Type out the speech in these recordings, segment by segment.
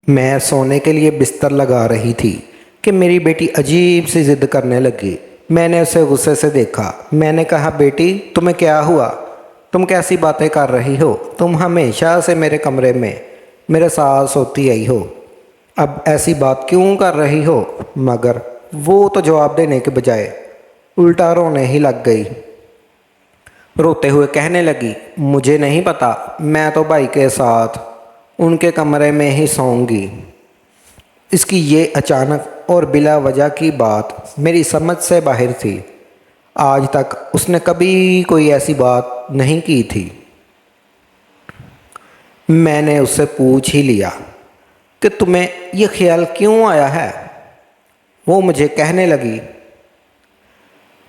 میں سونے کے لیے بستر لگا رہی تھی کہ میری بیٹی عجیب سی ضد کرنے لگی۔ میں نے اسے غصے سے دیکھا۔ میں نے کہا، بیٹی تمہیں کیا ہوا؟ تم کیسی باتیں کر رہی ہو؟ تم ہمیشہ سے میرے کمرے میں میرے ساتھ سوتی آئی ہو، اب ایسی بات کیوں کر رہی ہو؟ مگر وہ تو جواب دینے کے بجائے الٹا رونے ہی لگ گئی۔ روتے ہوئے کہنے لگی، مجھے نہیں پتا، میں تو بھائی کے ساتھ ان کے کمرے میں ہی سوؤں گی۔ اس کی یہ اچانک اور بلا وجہ کی بات میری سمجھ سے باہر تھی۔ آج تک اس نے کبھی کوئی ایسی بات نہیں کی تھی۔ میں نے اس سے پوچھ ہی لیا کہ تمہیں یہ خیال کیوں آیا ہے؟ وہ مجھے کہنے لگی،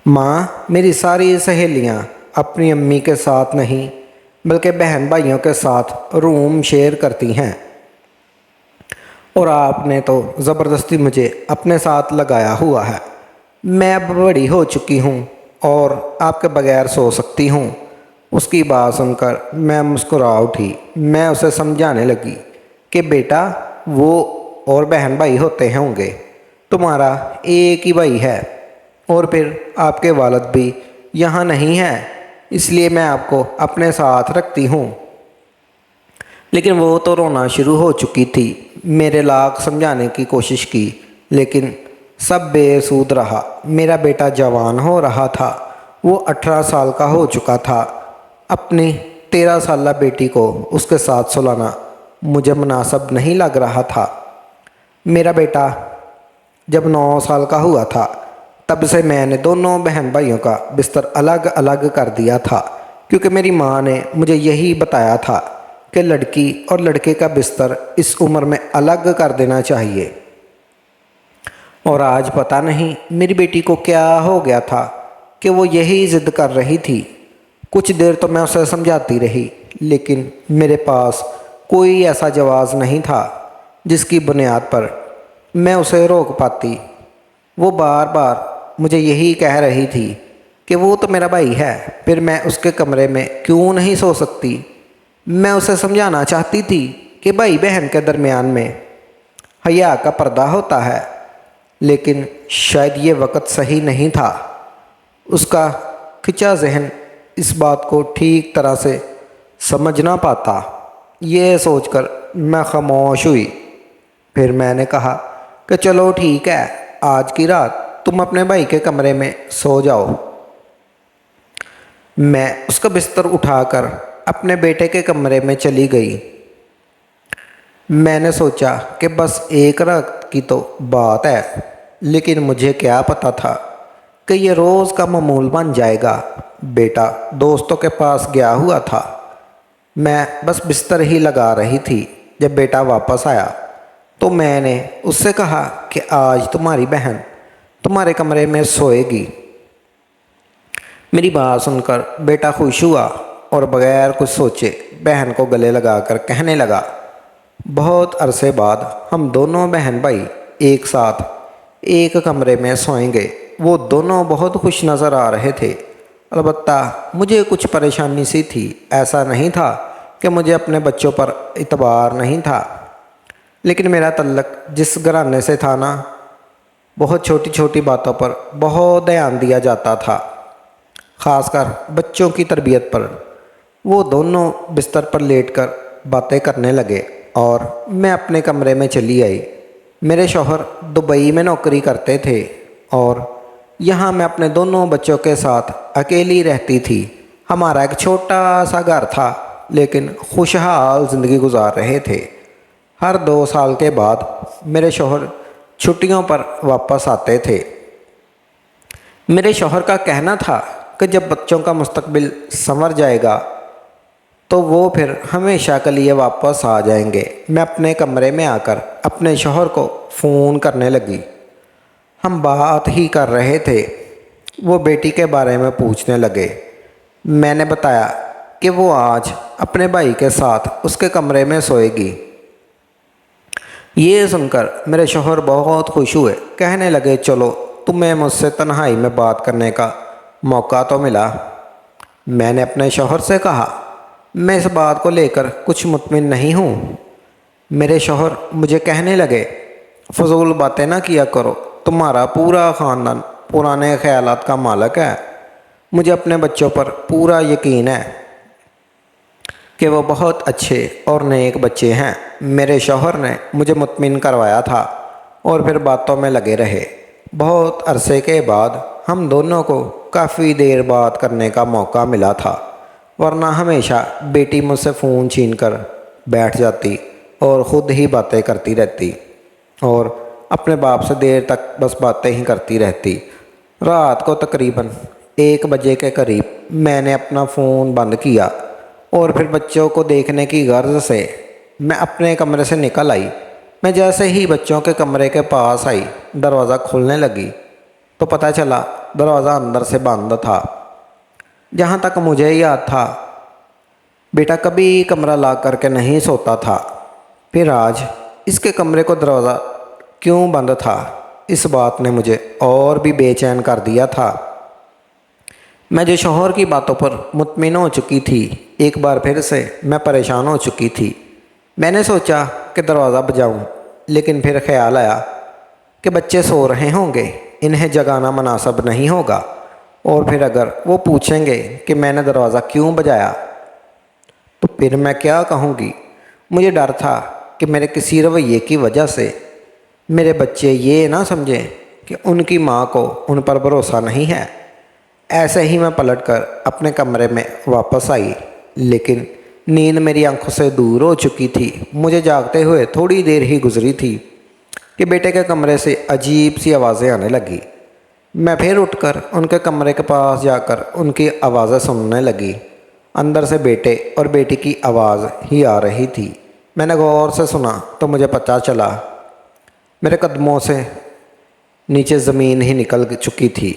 ماں، میری ساری سہیلیاں اپنی امی کے ساتھ نہیں بلکہ بہن بھائیوں کے ساتھ روم شیئر کرتی ہیں، اور آپ نے تو زبردستی مجھے اپنے ساتھ لگایا ہوا ہے۔ میں اب بڑی ہو چکی ہوں اور آپ کے بغیر سو سکتی ہوں۔ اس کی بات سن کر میں مسکرا اٹھی۔ میں اسے سمجھانے لگی کہ بیٹا، وہ اور بہن بھائی ہوتے ہوں گے، تمہارا ایک ہی بھائی ہے، اور پھر آپ کے والد بھی یہاں نہیں ہیں، اس لیے میں آپ کو اپنے ساتھ رکھتی ہوں۔ لیکن وہ تو رونا شروع ہو چکی تھی۔ میرے لاکھ سمجھانے کی کوشش کی، لیکن سب بے سود رہا۔ میرا بیٹا جوان ہو رہا تھا، وہ 18 سال کا ہو چکا تھا۔ اپنی 13 سالہ بیٹی کو اس کے ساتھ سلانا مجھے مناسب نہیں لگ رہا تھا۔ میرا بیٹا جب 9 سال کا ہوا تھا، تب سے میں نے دونوں بہن بھائیوں کا بستر الگ الگ کر دیا تھا، کیونکہ میری ماں نے مجھے یہی بتایا تھا کہ لڑکی اور لڑکے کا بستر اس عمر میں الگ کر دینا چاہیے۔ اور آج پتہ نہیں میری بیٹی کو کیا ہو گیا تھا کہ وہ یہی ضد کر رہی تھی۔ کچھ دیر تو میں اسے سمجھاتی رہی، لیکن میرے پاس کوئی ایسا جواز نہیں تھا جس کی بنیاد پر میں اسے روک پاتی۔ وہ بار بار مجھے یہی کہہ رہی تھی کہ وہ تو میرا بھائی ہے، پھر میں اس کے کمرے میں کیوں نہیں سو سکتی؟ میں اسے سمجھانا چاہتی تھی کہ بھائی بہن کے درمیان میں حیا کا پردہ ہوتا ہے، لیکن شاید یہ وقت صحیح نہیں تھا۔ اس کا کھچا ذہن اس بات کو ٹھیک طرح سے سمجھ نہ پاتا۔ یہ سوچ کر میں خاموش ہوئی۔ پھر میں نے کہا کہ چلو ٹھیک ہے، آج کی رات تم اپنے بھائی کے کمرے میں سو جاؤ۔ میں اس کا بستر اٹھا کر اپنے بیٹے کے کمرے میں چلی گئی۔ میں نے سوچا کہ بس ایک رات کی تو بات ہے، لیکن مجھے کیا پتا تھا کہ یہ روز کا معمول بن جائے گا۔ بیٹا دوستوں کے پاس گیا ہوا تھا، میں بس بستر ہی لگا رہی تھی۔ جب بیٹا واپس آیا تو میں نے اس سے کہا کہ آج تمہاری بہن تمہارے کمرے میں سوئے گی۔ میری بات سن کر بیٹا خوش ہوا اور بغیر کچھ سوچے بہن کو گلے لگا کر کہنے لگا، بہت عرصے بعد ہم دونوں بہن بھائی ایک ساتھ ایک کمرے میں سوئیں گے۔ وہ دونوں بہت خوش نظر آ رہے تھے۔ البتہ مجھے کچھ پریشانی سی تھی۔ ایسا نہیں تھا کہ مجھے اپنے بچوں پر اعتبار نہیں تھا، لیکن میرا تعلق جس گھرانے سے تھا نا، بہت چھوٹی چھوٹی باتوں پر بہت دھیان دیا جاتا تھا، خاص کر بچوں کی تربیت پر۔ وہ دونوں بستر پر لیٹ کر باتیں کرنے لگے اور میں اپنے کمرے میں چلی آئی۔ میرے شوہر دبئی میں نوکری کرتے تھے اور یہاں میں اپنے دونوں بچوں کے ساتھ اکیلی رہتی تھی۔ ہمارا ایک چھوٹا سا گھر تھا، لیکن خوشحال زندگی گزار رہے تھے۔ ہر 2 سال کے بعد میرے شوہر چھٹیوں پر واپس آتے تھے۔ میرے شوہر کا کہنا تھا کہ جب بچوں کا مستقبل سنور جائے گا تو وہ پھر ہمیشہ کے لیے واپس آ جائیں گے۔ میں اپنے کمرے میں آ کر اپنے شوہر کو فون کرنے لگی۔ ہم بات ہی کر رہے تھے، وہ بیٹی کے بارے میں پوچھنے لگے۔ میں نے بتایا کہ وہ آج اپنے بھائی کے ساتھ اس کے کمرے میں سوئے گی۔ یہ سن کر میرے شوہر بہت خوش ہوئے، کہنے لگے، چلو تمہیں مجھ سے تنہائی میں بات کرنے کا موقع تو ملا۔ میں نے اپنے شوہر سے کہا، میں اس بات کو لے کر کچھ مطمئن نہیں ہوں۔ میرے شوہر مجھے کہنے لگے، فضول باتیں نہ کیا کرو، تمہارا پورا خاندان پرانے خیالات کا مالک ہے۔ مجھے اپنے بچوں پر پورا یقین ہے کہ وہ بہت اچھے اور نیک بچے ہیں۔ میرے شوہر نے مجھے مطمئن کروایا تھا اور پھر باتوں میں لگے رہے۔ بہت عرصے کے بعد ہم دونوں کو کافی دیر بات کرنے کا موقع ملا تھا، ورنہ ہمیشہ بیٹی مجھ سے فون چھین کر بیٹھ جاتی اور خود ہی باتیں کرتی رہتی اور اپنے باپ سے دیر تک بس باتیں ہی کرتی رہتی۔ رات کو تقریباً 1 بجے کے قریب میں نے اپنا فون بند کیا اور پھر بچوں کو دیکھنے کی غرض سے میں اپنے کمرے سے نکل آئی۔ میں جیسے ہی بچوں کے کمرے کے پاس آئی، دروازہ کھولنے لگی تو پتہ چلا دروازہ اندر سے بند تھا۔ جہاں تک مجھے یاد تھا، بیٹا کبھی کمرہ لاک کر کے نہیں سوتا تھا، پھر آج اس کے کمرے کو دروازہ کیوں بند تھا؟ اس بات نے مجھے اور بھی بے چین کر دیا تھا۔ میں جو شوہر کی باتوں پر مطمئن ہو چکی تھی، ایک بار پھر سے میں پریشان ہو چکی تھی۔ میں نے سوچا کہ دروازہ بجاؤں، لیکن پھر خیال آیا کہ بچے سو رہے ہوں گے، انہیں جگانا مناسب نہیں ہوگا، اور پھر اگر وہ پوچھیں گے کہ میں نے دروازہ کیوں بجایا تو پھر میں کیا کہوں گی؟ مجھے ڈر تھا کہ میرے کسی رویے کی وجہ سے میرے بچے یہ نہ سمجھیں کہ ان کی ماں کو ان پر بھروسہ نہیں ہے۔ ایسے ہی میں پلٹ کر اپنے کمرے میں واپس آئی، لیکن نیند میری آنکھوں سے دور ہو چکی تھی۔ مجھے جاگتے ہوئے تھوڑی دیر ہی گزری تھی کہ بیٹے کے کمرے سے عجیب سی آوازیں آنے لگی۔ میں پھر اٹھ کر ان کے کمرے کے پاس جا کر ان کی آوازیں سننے لگی۔ اندر سے بیٹے اور بیٹی کی آواز ہی آ رہی تھی۔ میں نے غور سے سنا تو مجھے پتہ چلا میرے قدموں سے نیچے زمین ہی نکل چکی تھی۔